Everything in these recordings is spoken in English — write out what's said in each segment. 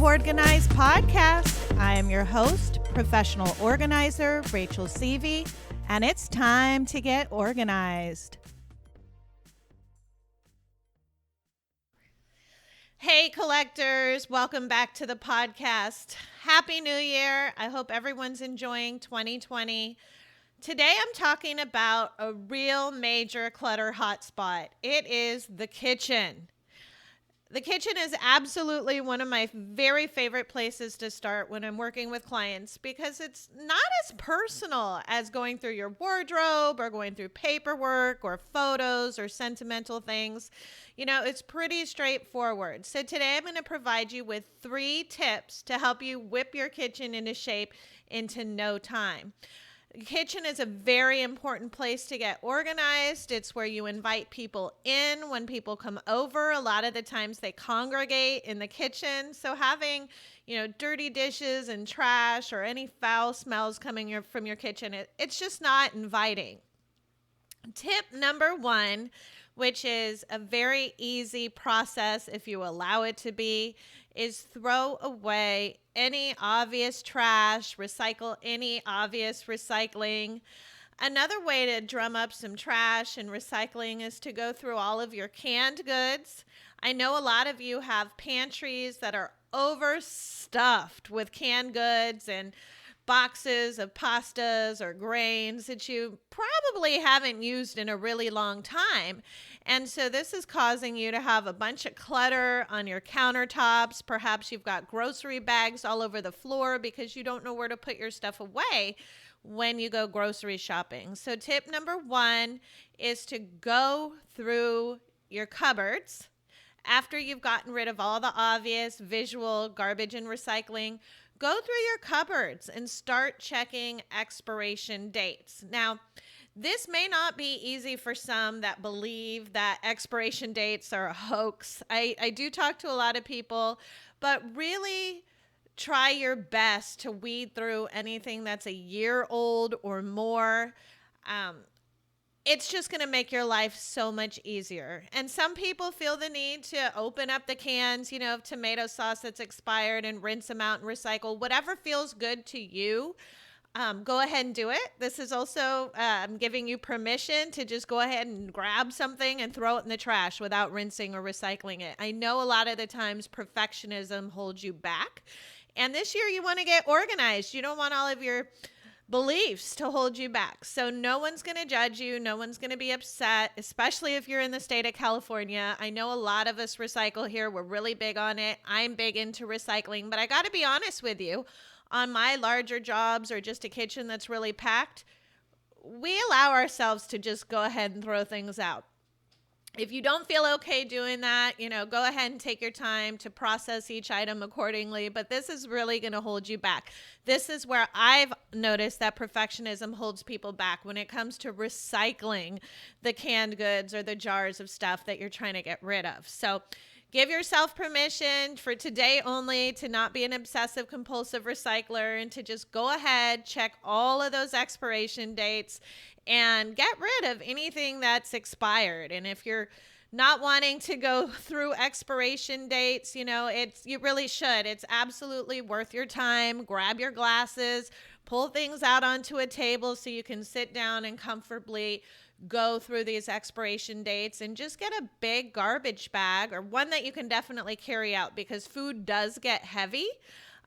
Hoardganize podcast. I am your host, professional organizer, Rachel Seavey, and it's time to get organized. Hey collectors, welcome back to the podcast. Happy New Year. I hope everyone's enjoying 2020. Today I'm talking about a real major clutter hotspot. It is the kitchen. The kitchen is absolutely one of my very favorite places to start when I'm working with clients because it's not as personal as going through your wardrobe or going through paperwork or photos or sentimental things. You know, it's pretty straightforward. So today I'm going to provide you with 3 tips to help you whip your kitchen into shape into no time. The kitchen is a very important place to get organized. It's where you invite people in when people come over. A lot of the times they congregate in the kitchen. So having, dirty dishes and trash or any foul smells coming from your kitchen, it's just not inviting. Tip number 1, which is a very easy process if you allow it to be, is throw away any obvious trash, recycle any obvious recycling. Another way to drum up some trash and recycling is to go through all of your canned goods. I know a lot of you have pantries that are overstuffed with canned goods and boxes of pastas or grains that you probably haven't used in a really long time. And so this is causing you to have a bunch of clutter on your countertops. Perhaps you've got grocery bags all over the floor because you don't know where to put your stuff away when you go grocery shopping. So tip number 1 is to go through your cupboards after you've gotten rid of all the obvious visual garbage and recycling. Go through your cupboards and start checking expiration dates. Now, this may not be easy for some that believe that expiration dates are a hoax. I do talk to a lot of people, but really try your best to weed through anything that's a year old or more. It's just going to make your life so much easier. And some people feel the need to open up the cans, of tomato sauce that's expired and rinse them out and recycle. Whatever feels good to you, go ahead and do it. This is also giving you permission to just go ahead and grab something and throw it in the trash without rinsing or recycling it. I know a lot of the times perfectionism holds you back. And this year you want to get organized. You don't want all of your beliefs to hold you back. So no one's going to judge you. No one's going to be upset, especially if you're in the state of California. I know a lot of us recycle here. We're really big on it. I'm big into recycling, but I got to be honest with you. On my larger jobs or just a kitchen that's really packed, we allow ourselves to just go ahead and throw things out. If you don't feel okay doing that, go ahead and take your time to process each item accordingly. But this is really going to hold you back. This is where I've noticed that perfectionism holds people back when it comes to recycling the canned goods or the jars of stuff that you're trying to get rid of. So give yourself permission for today only to not be an obsessive compulsive recycler and to just go ahead, check all of those expiration dates and get rid of anything that's expired. And if you're not wanting to go through expiration dates, you really should. It's absolutely worth your time. Grab your glasses, pull things out onto a table so you can sit down and comfortably go through these expiration dates, and just get a big garbage bag or one that you can definitely carry out because food does get heavy,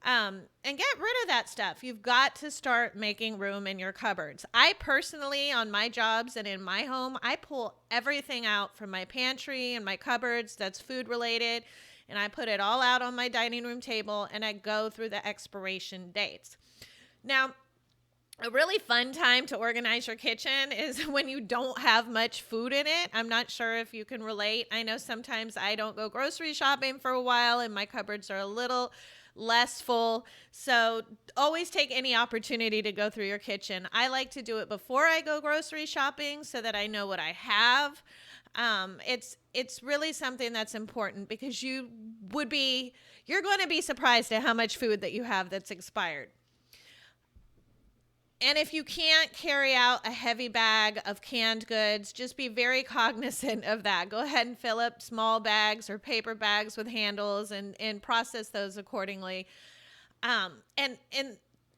and get rid of that stuff. You've got to start making room in your cupboards. I personally, on my jobs and in my home, I pull everything out from my pantry and my cupboards that's food related, and I put it all out on my dining room table and I go through the expiration dates. Now, a really fun time to organize your kitchen is when you don't have much food in it. I'm not sure if you can relate. I know sometimes I don't go grocery shopping for a while and my cupboards are a little less full. So always take any opportunity to go through your kitchen. I like to do it before I go grocery shopping so that I know what I have. It's really something that's important because you're going to be surprised at how much food that you have that's expired. And if you can't carry out a heavy bag of canned goods, just be very cognizant of that. Go ahead and fill up small bags or paper bags with handles and process those accordingly. And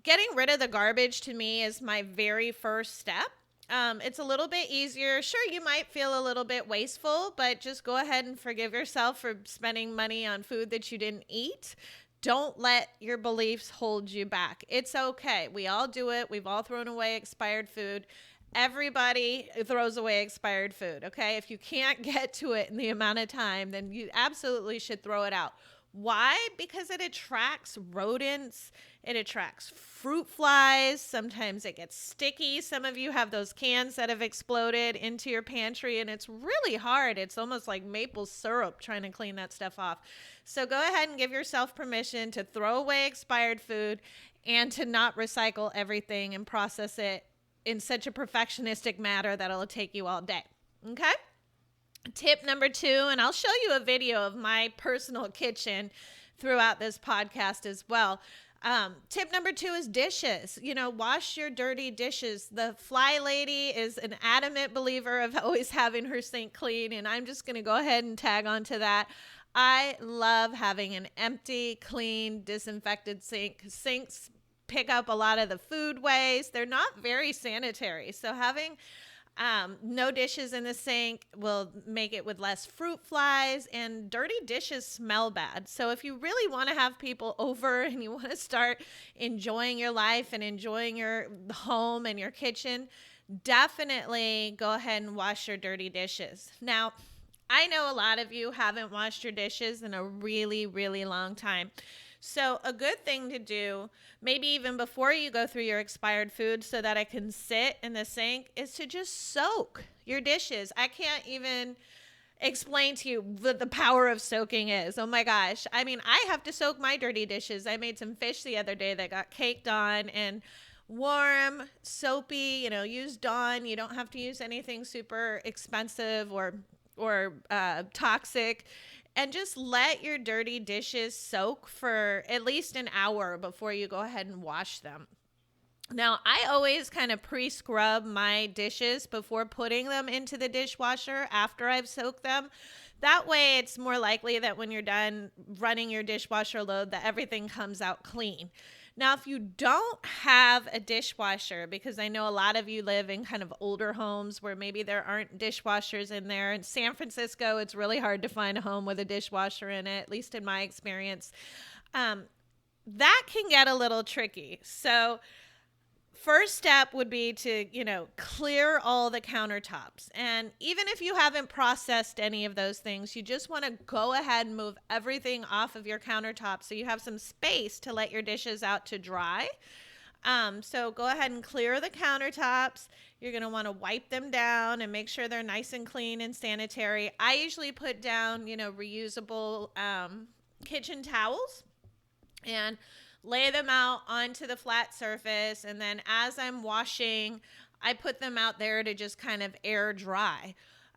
getting rid of the garbage to me is my very first step. It's a little bit easier. Sure, you might feel a little bit wasteful, but just go ahead and forgive yourself for spending money on food that you didn't eat. Don't let your beliefs hold you back. It's okay. We all do it. We've all thrown away expired food. Everybody throws away expired food, okay? If you can't get to it in the amount of time, then you absolutely should throw it out. Why? Because it attracts rodents. It attracts fruit flies. Sometimes it gets sticky. Some of you have those cans that have exploded into your pantry, and it's really hard. It's almost like maple syrup trying to clean that stuff off. So go ahead and give yourself permission to throw away expired food and to not recycle everything and process it in such a perfectionistic manner that it'll take you all day. Okay? Tip number 2, and I'll show you a video of my personal kitchen throughout this podcast as well. Tip number 2 is dishes. Wash your dirty dishes. The fly lady is an adamant believer of always having her sink clean, and I'm just going to go ahead and tag on to that. I love having an empty, clean, disinfected sink. Sinks pick up a lot of the food waste. They're not very sanitary, so having no dishes in the sink will make it with less fruit flies, and dirty dishes smell bad. So if you really want to have people over and you want to start enjoying your life and enjoying your home and your kitchen, definitely go ahead and wash your dirty dishes. Now, I know a lot of you haven't washed your dishes in a really, really long time. So a good thing to do, maybe even before you go through your expired food so that it can sit in the sink, is to just soak your dishes. I can't even explain to you what the power of soaking is. Oh my gosh. I mean, I have to soak my dirty dishes. I made some fish the other day that got caked on, and warm, soapy, use Dawn. You don't have to use anything super expensive or toxic. And just let your dirty dishes soak for at least an hour before you go ahead and wash them. Now, I always kind of pre-scrub my dishes before putting them into the dishwasher after I've soaked them. That way, it's more likely that when you're done running your dishwasher load, that everything comes out clean. Now, if you don't have a dishwasher, because I know a lot of you live in kind of older homes where maybe there aren't dishwashers in there. In San Francisco, it's really hard to find a home with a dishwasher in it, at least in my experience. That can get a little tricky. So first step would be to, clear all the countertops. And even if you haven't processed any of those things, you just want to go ahead and move everything off of your countertop so you have some space to let your dishes out to dry. So go ahead and clear the countertops. You're going to want to wipe them down and make sure they're nice and clean and sanitary. I usually put down, reusable kitchen towels and lay them out onto the flat surface, and then as I'm washing, I put them out there to just kind of air dry.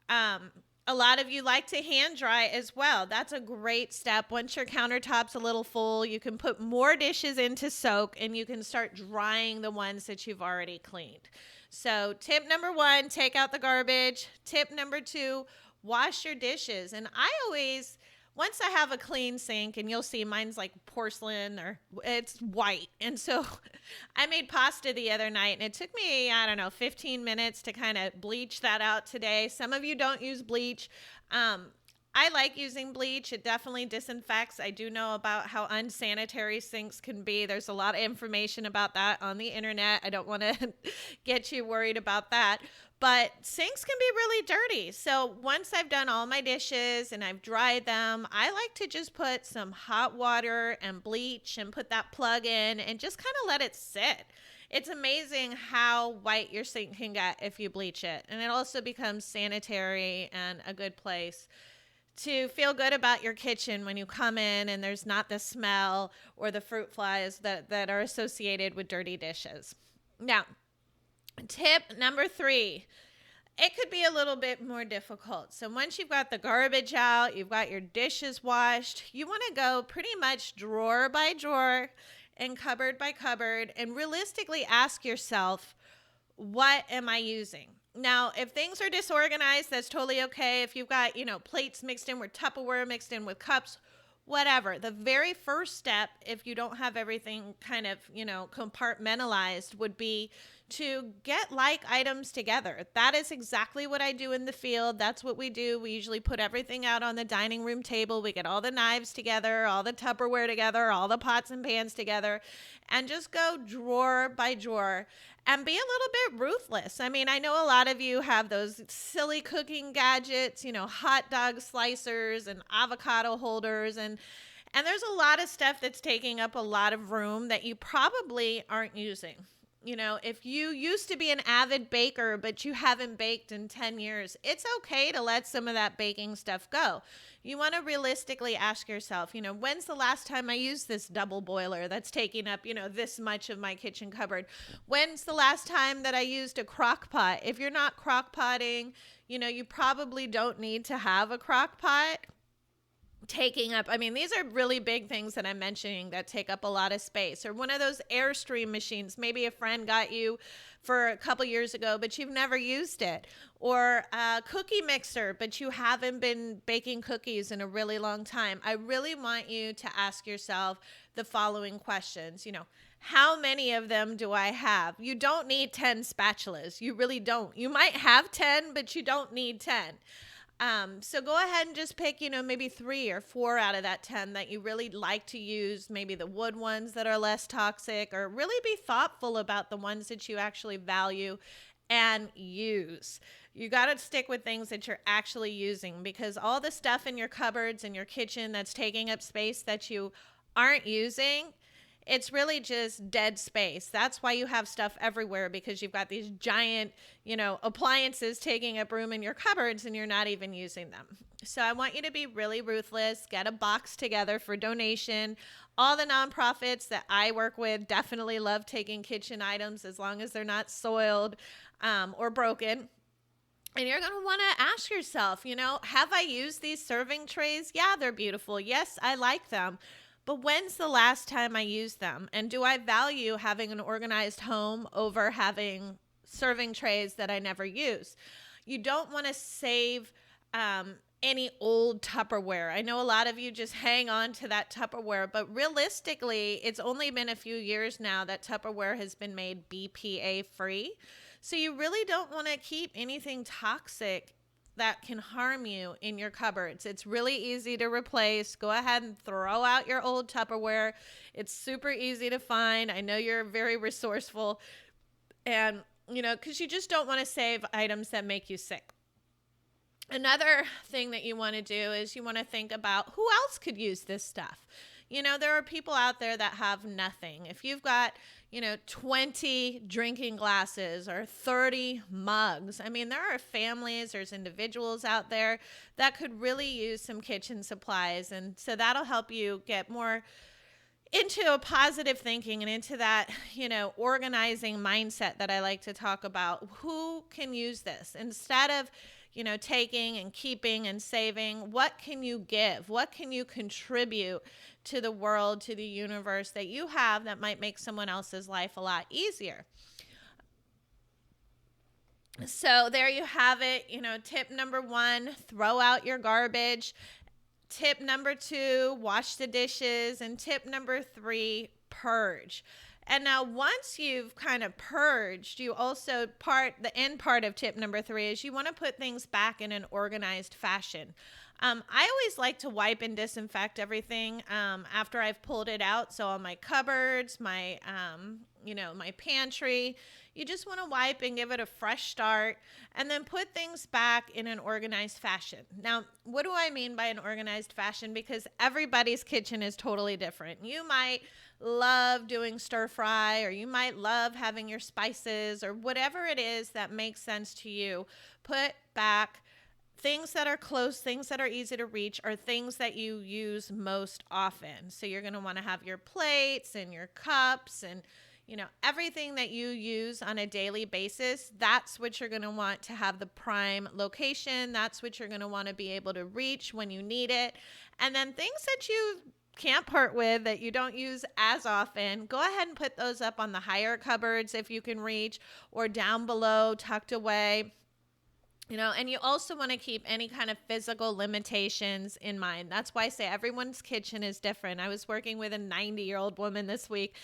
A lot of you like to hand dry as well. That's a great step. Once your countertop's a little full, you can put more dishes in to soak, and you can start drying the ones that you've already cleaned. So tip number 1, take out the garbage. Tip number 2, wash your dishes. And once I have a clean sink, and you'll see mine's like porcelain, or it's white. And so I made pasta the other night, and it took me, 15 minutes to kind of bleach that out today. Some of you don't use bleach. I like using bleach. It definitely disinfects. I do know about how unsanitary sinks can be. There's a lot of information about that on the internet. I don't want to get you worried about that. But sinks can be really dirty. So once I've done all my dishes and I've dried them, I like to just put some hot water and bleach and put that plug in and just kind of let it sit. It's amazing how white your sink can get if you bleach it. And it also becomes sanitary and a good place to feel good about your kitchen when you come in and there's not the smell or the fruit flies that are associated with dirty dishes. Now, tip number 3, it could be a little bit more difficult. So once you've got the garbage out, you've got your dishes washed, you want to go pretty much drawer by drawer and cupboard by cupboard and realistically ask yourself, what am I using? Now, if things are disorganized, that's totally okay. If you've got, plates mixed in with Tupperware, mixed in with cups, whatever. The very first step, if you don't have everything kind of, compartmentalized, would be to get like items together. That is exactly what I do in the field. That's what we do. We usually put everything out on the dining room table. We get all the knives together, all the Tupperware together, all the pots and pans together, and just go drawer by drawer and be a little bit ruthless. I mean, I know a lot of you have those silly cooking gadgets, hot dog slicers and avocado holders, and there's a lot of stuff that's taking up a lot of room that you probably aren't using. If you used to be an avid baker, but you haven't baked in 10 years, it's okay to let some of that baking stuff go. You want to realistically ask yourself, when's the last time I used this double boiler that's taking up, this much of my kitchen cupboard? When's the last time that I used a crock pot? If you're not crock potting, you probably don't need to have a crock pot taking up, these are really big things that I'm mentioning that take up a lot of space. Or one of those Airstream machines, maybe a friend got you for a couple years ago, but you've never used it. Or a cookie mixer, but you haven't been baking cookies in a really long time. I really want you to ask yourself the following questions. How many of them do I have? You don't need 10 spatulas. You really don't. You might have 10, but you don't need 10. So go ahead and just pick, maybe 3 or 4 out of that 10 that you really like to use, maybe the wood ones that are less toxic, or really be thoughtful about the ones that you actually value and use. You got to stick with things that you're actually using, because all the stuff in your cupboards and your kitchen that's taking up space that you aren't using, it's really just dead space. That's why you have stuff everywhere, because you've got these giant, appliances taking up room in your cupboards and you're not even using them. So I want you to be really ruthless. Get a box together for donation. All the nonprofits that I work with definitely love taking kitchen items as long as they're not soiled or broken. And you're going to want to ask yourself, have I used these serving trays? Yeah, they're beautiful. Yes, I like them. But when's the last time I used them? And do I value having an organized home over having serving trays that I never use? You don't want to save any old Tupperware. I know a lot of you just hang on to that Tupperware, but realistically, it's only been a few years now that Tupperware has been made BPA free. So you really don't want to keep anything toxic that can harm you in your cupboards. It's really easy to replace. Go ahead and throw out your old Tupperware. It's super easy to find. I know you're very resourceful, and because you just don't want to save items that make you sick. Another thing that you want to do is you want to think about who else could use this stuff. There are people out there that have nothing. If you've got, 20 drinking glasses or 30 mugs, there are families, there's individuals out there that could really use some kitchen supplies. And so that'll help you get more into a positive thinking and into that, organizing mindset that I like to talk about. Who can use this? Instead of taking and keeping and saving, what can you give? What can you contribute to the world, to the universe that you have that might make someone else's life a lot easier? So there you have it. Tip number 1, throw out your garbage. Tip number 2, wash the dishes. And tip number 3, purge. And now once you've kind of purged, you also the end part of tip number 3 is you want to put things back in an organized fashion. I always like to wipe and disinfect everything after I've pulled it out. So on my cupboards, my pantry, you just want to wipe and give it a fresh start and then put things back in an organized fashion. Now, what do I mean by an organized fashion? Because everybody's kitchen is totally different. You might love doing stir fry, or you might love having your spices, or whatever it is that makes sense to you. Put back things that are close, things that are easy to reach, or things that you use most often. So you're going to want to have your plates and your cups and everything that you use on a daily basis. That's what you're going to want to have the prime location. That's what you're going to want to be able to reach when you need it. And then things that you can't part with, that you don't use as often, go ahead and put those up on the higher cupboards if you can reach, or down below, tucked away. And you also want to keep any kind of physical limitations in mind. That's why I say everyone's kitchen is different. I was working with a 90-year-old woman this week,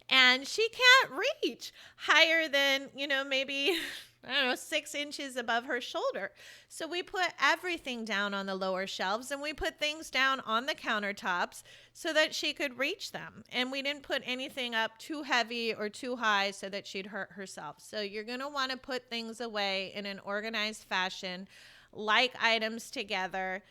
and she can't reach higher than, maybe, I don't know, 6 inches above her shoulder. So we put everything down on the lower shelves, and we put things down on the countertops so that she could reach them. And we didn't put anything up too heavy or too high so that she'd hurt herself. So you're going to want to put things away in an organized fashion, like items together.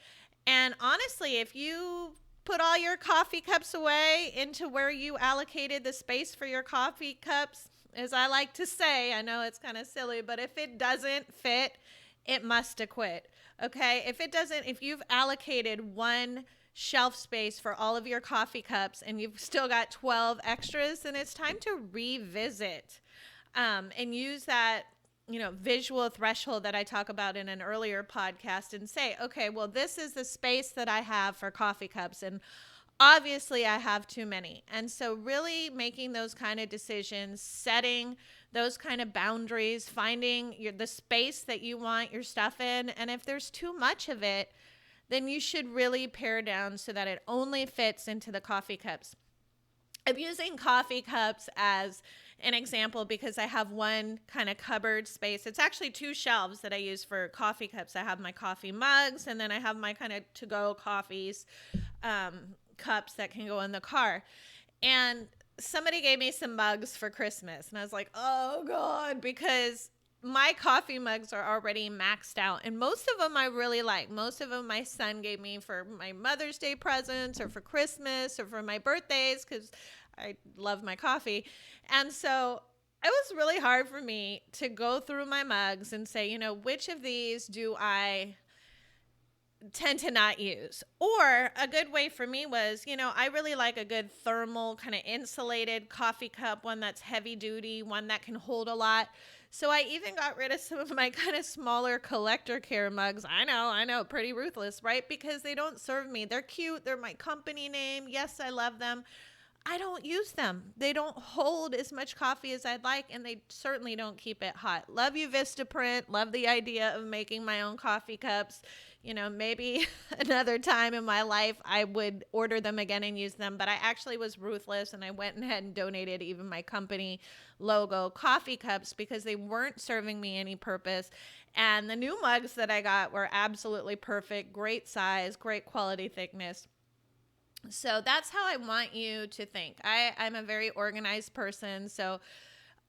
And honestly, if you put all your coffee cups away into where you allocated the space for your coffee cups, as I like to say, I know it's kind of silly, but if it doesn't fit, it must acquit. Okay? If you've allocated one shelf space for all of your coffee cups and you've still got 12 extras, then it's time to revisit and use that, visual threshold that I talk about in an earlier podcast and say, okay, well, this is the space that I have for coffee cups, and obviously I have too many. And so really making those kind of decisions, setting those kind of boundaries, finding the space that you want your stuff in. And if there's too much of it, then you should really pare down so that it only fits into the coffee cups. I'm using coffee cups as an example because I have one kind of cupboard space. It's actually 2 shelves that I use for coffee cups. I have my coffee mugs, and then I have my kind of to-go coffees, cups that can go in the car. And somebody gave me some mugs for Christmas, and I was like, oh God, because my coffee mugs are already maxed out, and most of them I really like. Most of them my son gave me for my Mother's Day presents or for Christmas or for my birthdays because I love my coffee. And so it was really hard for me to go through my mugs and say, which of these do I tend to not use? Or a good way for me was, I really like a good thermal kind of insulated coffee cup, one that's heavy duty, one that can hold a lot. So I even got rid of some of my kind of smaller collector care mugs. I know, pretty ruthless, right? Because they don't serve me. They're cute. They're my company name. Yes, I love them. I don't use them. They don't hold as much coffee as I'd like, and they certainly don't keep it hot. Love you, Vistaprint. Love the idea of making my own coffee cups. Maybe another time in my life I would order them again and use them, but I actually was ruthless, and I went ahead and donated even my company logo coffee cups because they weren't serving me any purpose. And the new mugs that I got were absolutely perfect, great size, great quality thickness. So that's how I want you to think. I'm a very organized person, so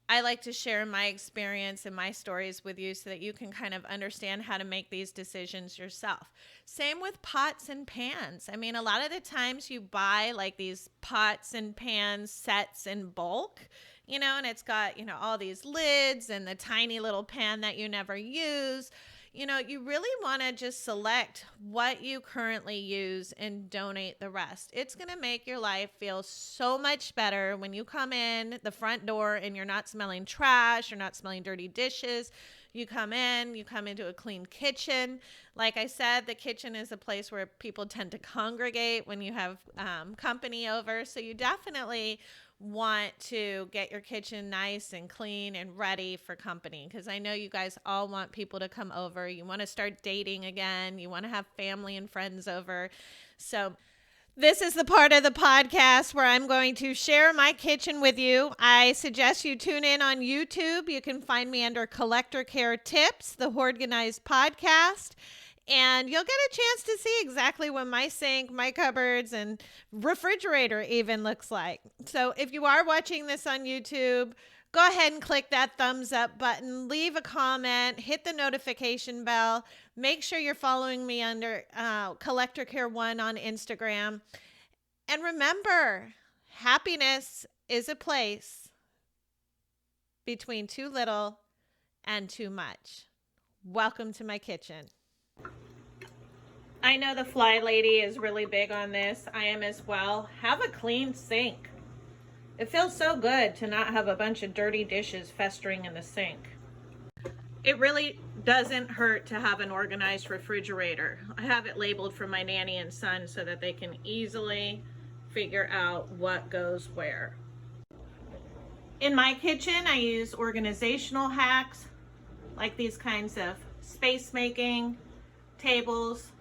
I like to share my experience and my stories with you so that you can kind of understand how to make these decisions yourself. Same with pots and pans. I mean, a lot of the times you buy like these pots and pans sets in bulk, and it's got, all these lids and the tiny little pan that you never use. You really want to just select what you currently use and donate the rest. It's going to make your life feel so much better when you come in the front door and you're not smelling trash, you're not smelling dirty dishes. You come into a clean kitchen. Like I said, the kitchen is a place where people tend to congregate when you have company over. So you definitely want to get your kitchen nice and clean and ready for company, because I know you guys all want people to come over. You want to start dating again. You want to have family and friends over. So this is the part of the podcast where I'm going to share my kitchen with you. I suggest you tune in on YouTube. You can find me under Collector Care Tips, the Hoardganize podcast. And you'll get a chance to see exactly what my sink, my cupboards, and refrigerator even looks like. So if you are watching this on YouTube, go ahead and click that thumbs up button, leave a comment, hit the notification bell. Make sure you're following me under Collector Care 1 on Instagram. And remember, happiness is a place between too little and too much. Welcome to my kitchen. I know the Fly Lady is really big on this. I am as well. Have a clean sink. It feels so good to not have a bunch of dirty dishes festering in the sink. It really doesn't hurt to have an organized refrigerator. I have it labeled for my nanny and son so that they can easily figure out what goes where. In my kitchen, I use organizational hacks like these kinds of space making tables.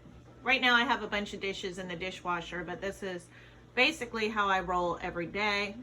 Right now I have a bunch of dishes in the dishwasher, but this is basically how I roll every day.